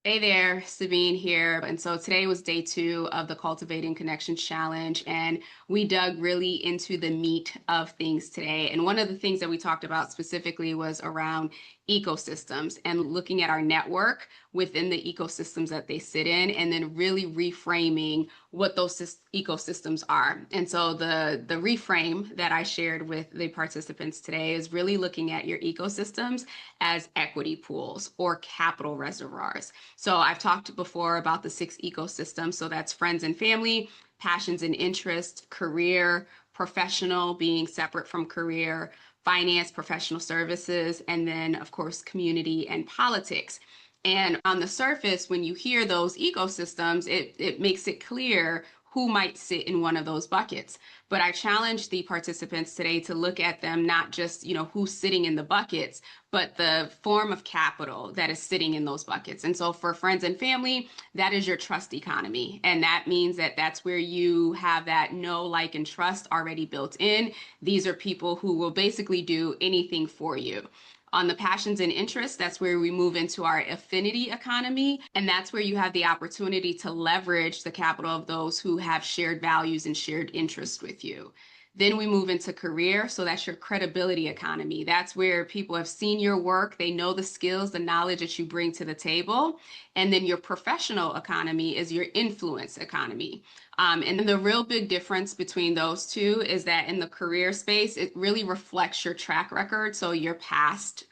Hey there, Sabine here. And so today was day 2 of the Cultivating Connections Challenge, and we dug really into the meat of things today. And one of the things that we talked about specifically was around ecosystems and looking at our network within the ecosystems that they sit in, and then really reframing what those ecosystems are. And so the reframe that I shared with the participants today is really looking at your ecosystems as equity pools or capital reservoirs. So I've talked before about the 6 ecosystems. So that's friends and family, passions and interests, career, professional, being separate from career, finance, professional services, and then, of course, community and politics. And on the surface, when you hear those ecosystems, it makes it clear who might sit in one of those buckets. But I challenge the participants today to look at them not just, who's sitting in the buckets, but the form of capital that is sitting in those buckets. And so for friends and family, that is your trust economy. And that means that that's where you have that know, like, and trust already built in. These are people who will basically do anything for you. On the passions and interests, that's where we move into our affinity economy. And that's where you have the opportunity to leverage the capital of those who have shared values and shared interests with you. Then we move into career. So that's your credibility economy. That's where people have seen your work. They know the skills, the knowledge that you bring to the table. And then your professional economy is your influence economy. And the real big difference between those two is that in the career space, it really reflects your track record. So your past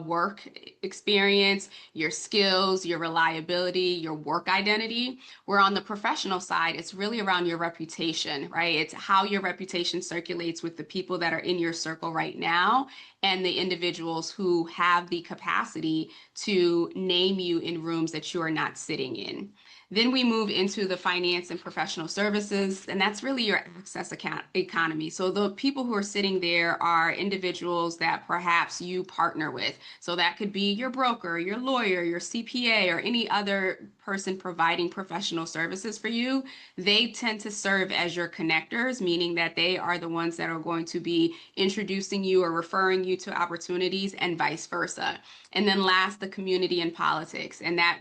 work experience, your skills, your reliability, your work identity. Where on the professional side, it's really around your reputation, right? It's how your reputation circulates with the people that are in your circle right now and the individuals who have the capacity to name you in rooms that you are not sitting in. Then we move into the finance and professional services, and that's really your access account economy. So the people who are sitting there are individuals that perhaps you partner with. So that could be your broker, your lawyer, your CPA, or any other person providing professional services for you. They tend to serve as your connectors, meaning that they are the ones that are going to be introducing you or referring you to opportunities and vice versa. And then last, the community and politics. And that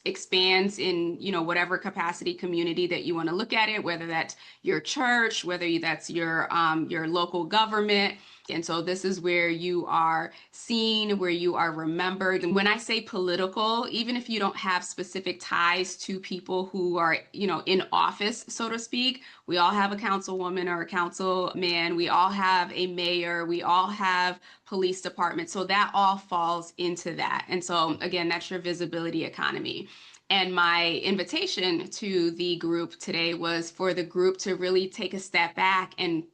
expands in whatever capacity community that you want to look at it, whether that's your church, whether that's your local government. And so this is where you are seen, where you are remembered. And when I say political, even if you don't have specific ties to people who are, in office, so to speak, we all have a councilwoman or a councilman. We all have a mayor. We all have police department. So that all falls into that. And so again, that's your visibility economy. And my invitation to the group today was for the group to really take a step back and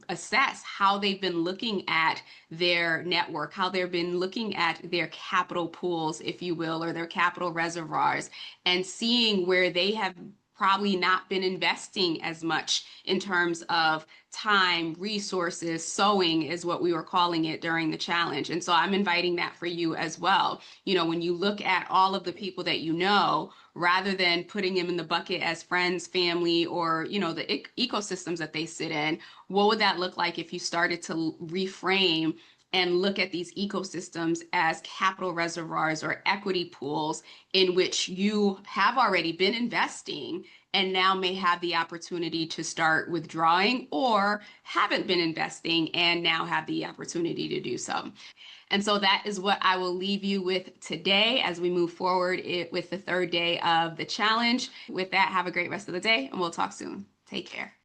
assess how they've been looking at their network, how they've been looking at their capital pools, if you will, or their capital reservoirs, and seeing where they have probably not been investing as much in terms of time, resources, sowing is what we were calling it during the challenge. And so I'm inviting that for you as well. When you look at all of the people that you know, rather than putting them in the bucket as friends, family, or, the ecosystems that they sit in, what would that look like if you started to reframe and look at these ecosystems as capital reservoirs or equity pools in which you have already been investing and now may have the opportunity to start withdrawing, or haven't been investing and now have the opportunity to do so. And so that is what I will leave you with today as we move forward with the third day of the challenge. With that, have a great rest of the day, and we'll talk soon. Take care.